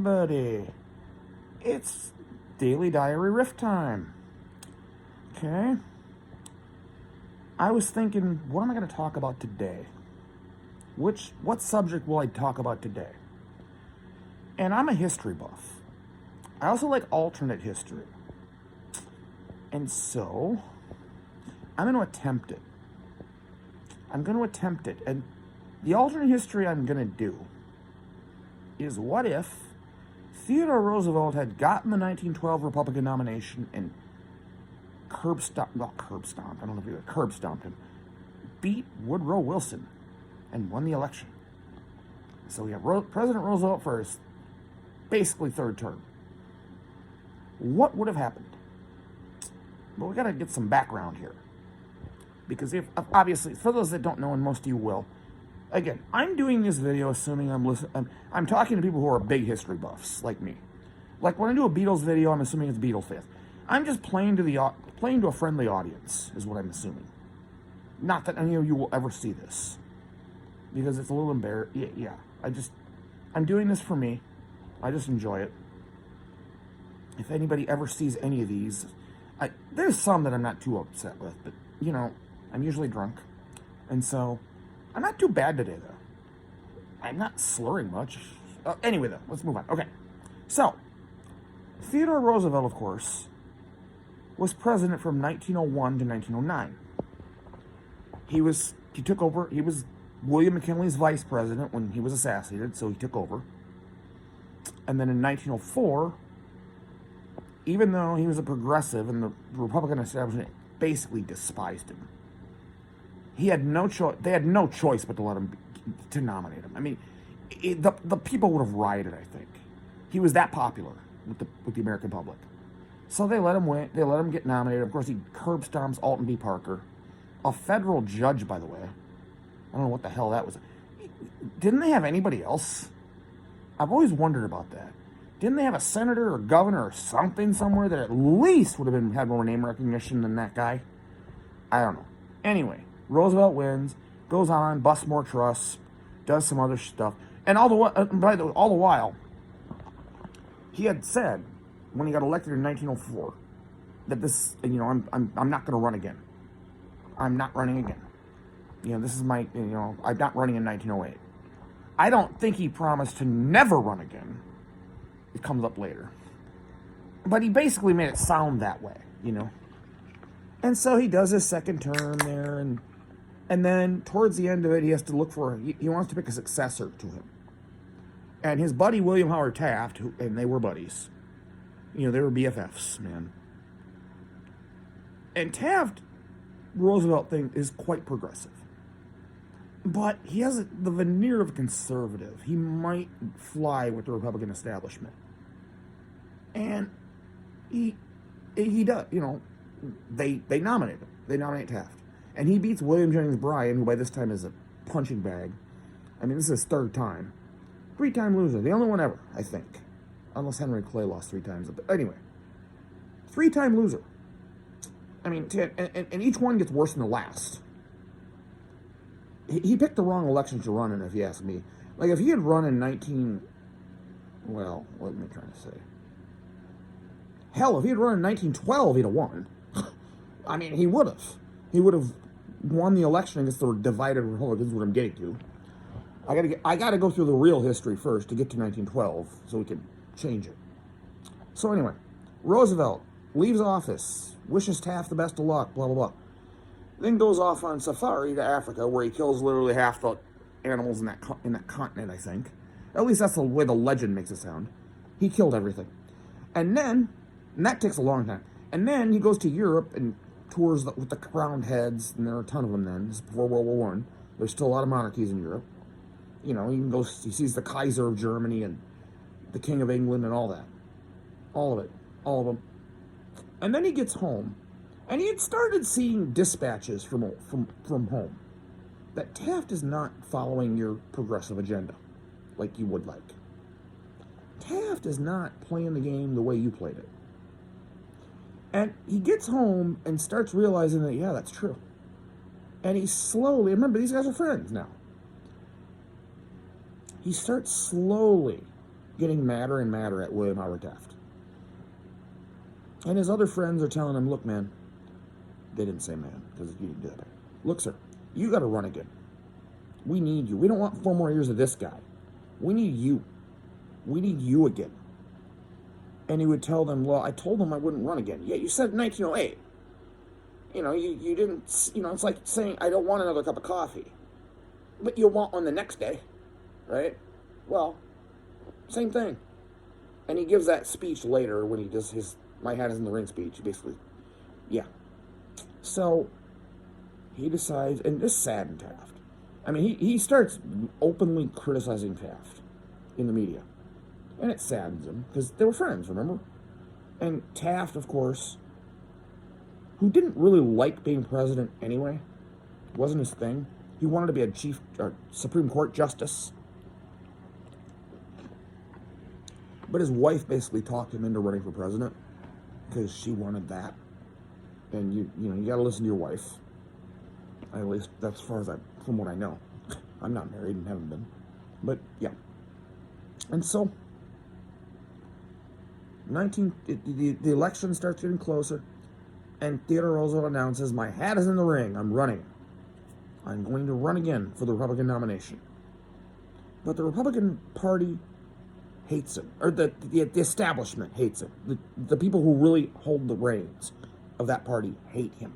everybody? It's Daily Diary Riff time. Okay? I was thinking, what am I going to talk about today? What subject will I talk about today? And I'm a history buff. I also like alternate history. And so, I'm going to attempt it. And the alternate history I'm going to do is, what if Theodore Roosevelt had gotten the 1912 Republican nomination and curb stomped him, beat Woodrow Wilson, and won the election. So we have President Roosevelt for his basically third term. What would have happened? Well, we got to get some background here. Because obviously, for those that don't know, and most of you will, again, I'm doing this video assuming I'm talking to people who are big history buffs, like me. Like when I do a Beatles video, I'm assuming it's Beatles fans. I'm just playing to a friendly audience, is what I'm assuming. Not that any of you will ever see this. Because it's a little embarrassing. Yeah. I'm doing this for me. I just enjoy it. If anybody ever sees any of these, there's some that I'm not too upset with, but, I'm usually drunk. And so, I'm not too bad today, though. I'm not slurring much. Anyway, though, let's move on. Okay. So, Theodore Roosevelt, of course, was president from 1901 to 1909. He took over. He was William McKinley's vice president when he was assassinated, so he took over. And then in 1904, even though he was a progressive and the Republican establishment basically despised him, he had no choice. They had no choice but to let him to nominate him. I mean, the people would have rioted. I think he was that popular with the American public. So they let him win. They let him get nominated. Of course, he curb stomps Alton B. Parker, a federal judge, by the way. I don't know what the hell that was. Didn't they have anybody else? I've always wondered about that. Didn't they have a senator or governor or something somewhere that at least would have had more name recognition than that guy? I don't know. Anyway, Roosevelt wins, goes on, busts more trusts, does some other stuff, and all the while, he had said when he got elected in 1904 that this, I'm not going to run again. I'm not running again. This is my, I'm not running in 1908. I don't think he promised to never run again. It comes up later. But he basically made it sound that way, And so he does his second term there, and then towards the end of it, he has to look he wants to pick a successor to him. And his buddy, William Howard Taft, and they were buddies. They were BFFs, man. And Taft, Roosevelt thing is quite progressive. But he has the veneer of a conservative. He might fly with the Republican establishment. And he does, they nominate him. They nominate Taft. And he beats William Jennings Bryan, who by this time is a punching bag. I mean, this is his third time. 3-time loser. The only one ever, I think. Unless Henry Clay lost 3 times. But anyway. 3-time loser. I mean, and each one gets worse than the last. He picked the wrong election to run in, if you ask me. Like, if he had run in what am I trying to say? Hell, if he had run in 1912, he'd have won. I mean, he would have. He would have won the election against the divided Republicans, is what I'm getting to. I gotta go through the real history first to get to 1912, so we can change it. So anyway, Roosevelt leaves office, wishes Taft the best of luck, blah, blah, blah. Then goes off on safari to Africa, where he kills literally half the animals in that continent, I think. At least that's the way the legend makes it sound. He killed everything. And that takes a long time. And then he goes to Europe and tours with the crowned heads, and there are a ton of them then. This is before World War I. There's still a lot of monarchies in Europe. He sees the Kaiser of Germany and the King of England and all that. All of it. All of them. And then he gets home. And he had started seeing dispatches from home that Taft is not following your progressive agenda like you would like. Taft is not playing the game the way you played it. And he gets home and starts realizing that, yeah, that's true. And he slowly, remember, these guys are friends now. He starts slowly getting madder and madder at William Howard Taft. And his other friends are telling him, look, man, they didn't say man, because you didn't do that. Look, sir, you got to run again. We need you. We don't want 4 more years of this guy. We need you. We need you again. And he would tell them, well, I told them I wouldn't run again. Yeah, you said in 1908. You didn't, it's like saying, I don't want another cup of coffee. But you'll want one the next day, right? Well, same thing. And he gives that speech later when he does his My Hat is in the Ring speech, basically. Yeah. So, he decides, and this saddened Taft. I mean, he starts openly criticizing Taft in the media. And it saddens him, because they were friends, remember? And Taft, of course, who didn't really like being president anyway, wasn't his thing. He wanted to be a Supreme Court justice. But his wife basically talked him into running for president, because she wanted that. And you got to listen to your wife. At least that's as far as from what I know. I'm not married and haven't been. But yeah. And so the election starts getting closer, and Theodore Roosevelt announces, my hat is in the ring, I'm running. I'm going to run again for the Republican nomination. But the Republican Party hates him, or the establishment hates him. The people who really hold the reins of that party hate him.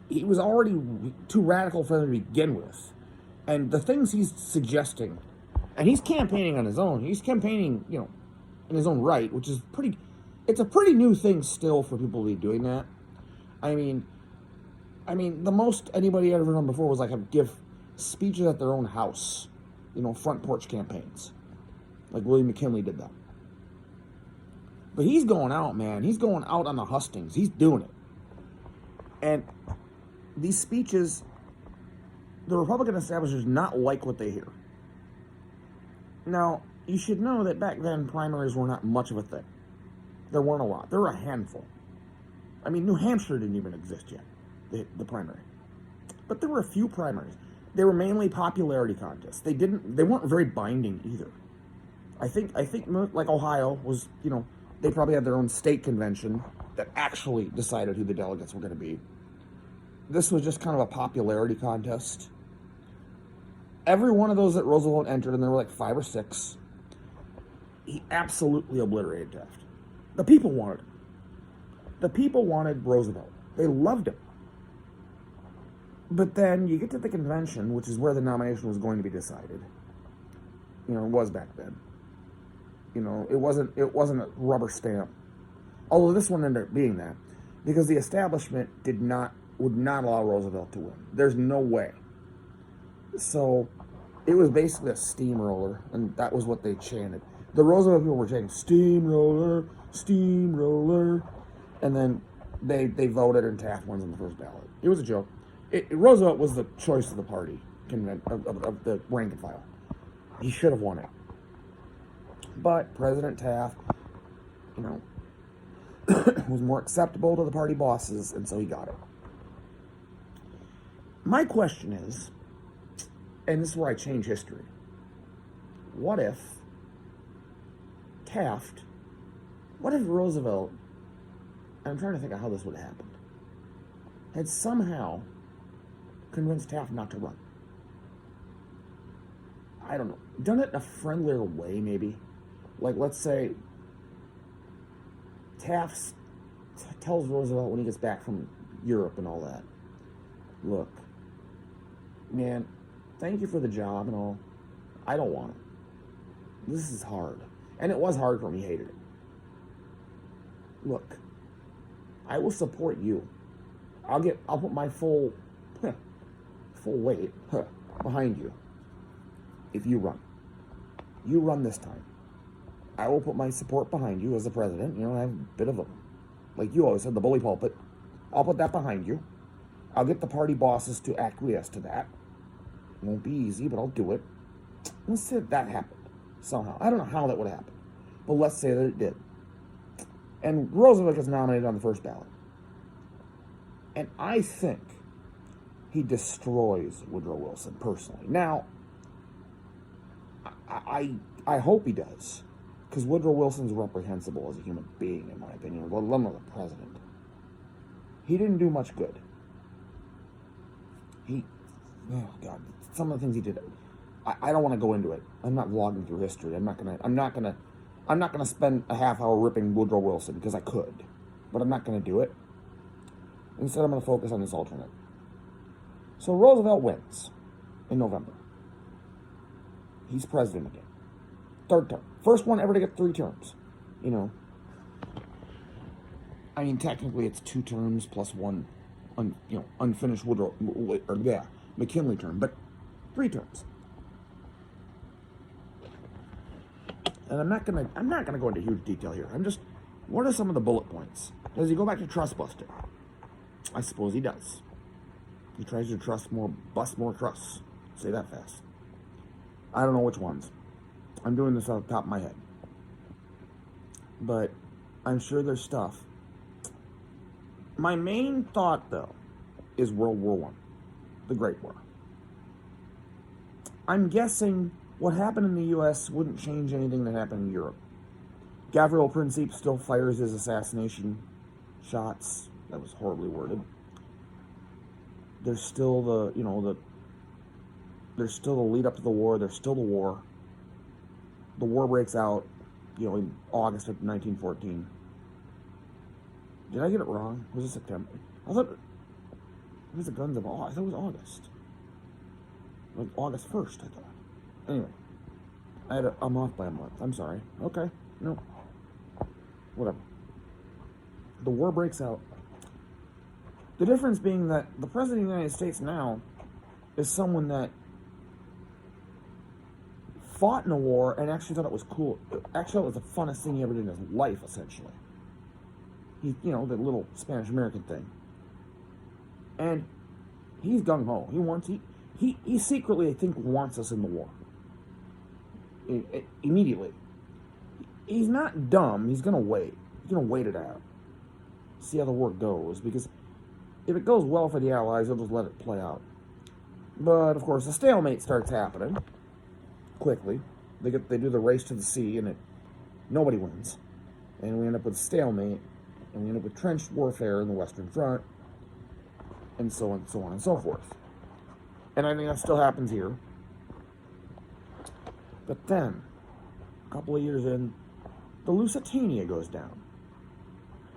He was already too radical for them to begin with. And the things he's suggesting, and he's campaigning on his own. He's campaigning, in his own right, which is it's a pretty new thing still for people to be doing that. I mean, the most anybody had ever done before was like give speeches at their own house, front porch campaigns. Like William McKinley did that. But he's going out, man. He's going out on the hustings. He's doing it. And these speeches, the Republican establishment does not like what they hear. Now, you should know that back then, primaries were not much of a thing. There weren't a lot. There were a handful. I mean, New Hampshire didn't even exist yet, the primary. But there were a few primaries. They were mainly popularity contests. They weren't very binding either. I think like Ohio was, they probably had their own state convention that actually decided who the delegates were going to be. This was just kind of a popularity contest. Every one of those that Roosevelt entered, and there were like 5 or 6, he absolutely obliterated Taft. The people wanted him. The people wanted Roosevelt. They loved him. But then you get to the convention, which is where the nomination was going to be decided. It was back then. It wasn't a rubber stamp. Although this one ended up being that, because the establishment would not allow Roosevelt to win. There's no way. So it was basically a steamroller, and that was what they chanted. The Roosevelt people were chanting, steamroller, steamroller, and then they voted, and Taft wins on the first ballot. It was a joke. Roosevelt was the choice of the party, of the rank and file. He should have won it. But President Taft, was more acceptable to the party bosses, and so he got it. My question is, and this is where I change history, what if Roosevelt, I'm trying to think of how this would have happened, had somehow convinced Taft not to run? I don't know. Done it in a friendlier way, maybe. Like, let's say Taft tells Roosevelt when he gets back from Europe and all that, look, man, thank you for the job and all. I don't want it. This is hard. And it was hard for him. He hated it. Look, I will support you. I'll put my full weight behind you if you run. You run this time. I will put my support behind you as the president. I have a bit of a, like you always said, the bully pulpit. I'll put that behind you. I'll get the party bosses to acquiesce to that. It won't be easy, but I'll do it. Let's say that happened somehow. I don't know how that would happen, but let's say that it did. And Roosevelt gets nominated on the first ballot. And I think he destroys Woodrow Wilson personally. Now, I hope he does, because Woodrow Wilson's reprehensible as a human being, in my opinion, let alone as a president. He didn't do much good. Oh God, some of the things he did. I don't want to go into it. I'm not vlogging through history. I'm not gonna spend a half hour ripping Woodrow Wilson, because I could, but I'm not gonna do it. Instead, I'm gonna focus on this alternate. So Roosevelt wins in November. He's president again. Third term. First one ever to get 3 terms. I mean, technically it's 2 terms plus one, unfinished McKinley term, but 3 terms. And I'm not gonna go into huge detail here. What are some of the bullet points? Does he go back to trust busting? I suppose he does. He tries to bust more trusts. Say that fast. I don't know which ones. I'm doing this off the top of my head. But I'm sure there's stuff. My main thought, though, is World War I, the Great War. I'm guessing what happened in the U.S. wouldn't change anything that happened in Europe. Gavril Princip still fires his assassination shots. That was horribly worded. There's still there's still the lead up to the war. There's still the war. The war breaks out, in August of 1914. Did I get it wrong? Was it September? I thought it was the guns of August. I thought it was August. Like August 1st, I thought. Anyway, I'm off by a month. I'm sorry. Okay. No. Whatever. The war breaks out. The difference being that the President of the United States now is someone that fought in a war and actually thought it was cool. Actually, it was the funnest thing he ever did in his life, essentially. The little Spanish-American thing. And he's gung-ho. He secretly, I think, wants us in the war. Immediately. He's not dumb. He's going to wait. He's going to wait it out. See how the war goes. Because if it goes well for the Allies, they'll just let it play out. But, of course, the stalemate starts happening quickly. They do the race to the sea, and nobody wins. And we end up with stalemate, and we end up with trench warfare in the Western Front, and so on and so forth. And I think that still happens here. But then, a couple of years in, the Lusitania goes down.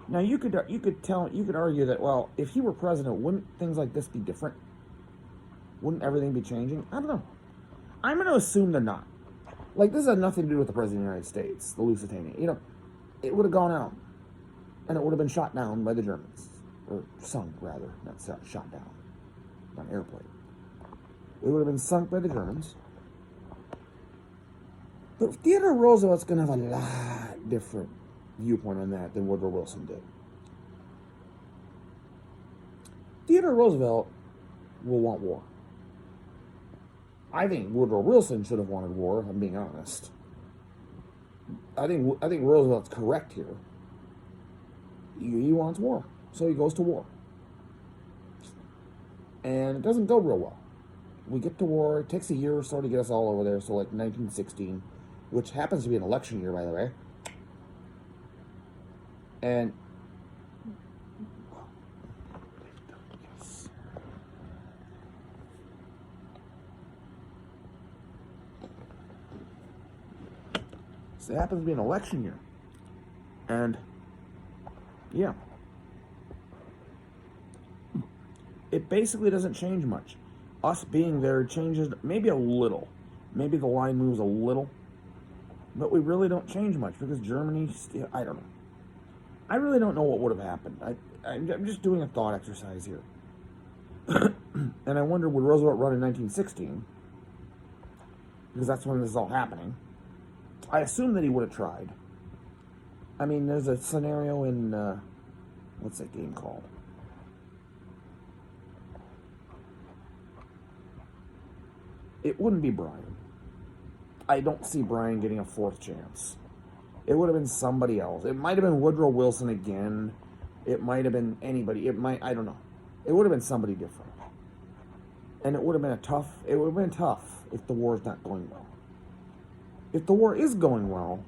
Now you could argue that, well, if he were president, wouldn't things like this be different? Wouldn't everything be changing? I don't know. I'm going to assume they're not. Like, this has nothing to do with the President of the United States, the Lusitania. It would have gone out, and it would have been shot down by the Germans. Or sunk, rather. Not shot down. Not an airplane. It would have been sunk by the Germans. But Theodore Roosevelt's going to have a lot different viewpoint on that than Woodrow Wilson did. Theodore Roosevelt will want war. I think Woodrow Wilson should have wanted war, if I'm being honest. I think Roosevelt's correct here. He wants war, so he goes to war. And it doesn't go real well. We get to war. It takes a year or so to get us all over there, so like 1916, which happens to be an election year, by the way. And so it happens to be an election year. And yeah. It basically doesn't change much. Us being there changes maybe a little. Maybe the line moves a little. But we really don't change much because Germany, I don't know. I really don't know what would have happened. I'm just doing a thought exercise here. And I wonder, would Roosevelt run in 1916? Because that's when this is all happening. I assume that he would have tried. I mean, there's a scenario in, what's that game called? It wouldn't be Brian. I don't see Brian getting a 4th chance. It would have been somebody else. It might have been Woodrow Wilson again. It might have been anybody. I don't know. It would have been somebody different. And it would have been tough if the war's not going well. if the war is going well,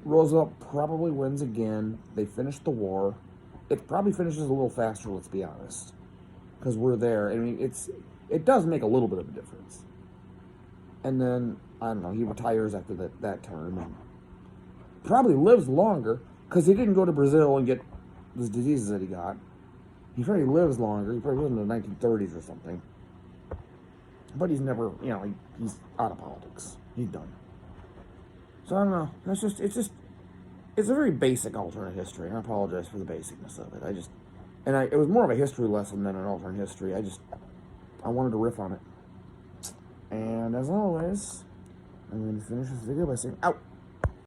Roosevelt probably wins again. They finish the war. It probably finishes a little faster, let's be honest, because we're there. I mean, it does make a little bit of a difference. And then, I don't know, he retires after that term and probably lives longer because he didn't go to Brazil and get those diseases that he got. He probably lives longer. He probably lives in the 1930s or something. But he's never, he's out of politics. He's done. So I don't know. It's a very basic alternate history, and I apologize for the basicness of it. It was more of a history lesson than an alternate history. I wanted to riff on it. And as always, I'm going to finish this video by saying, out.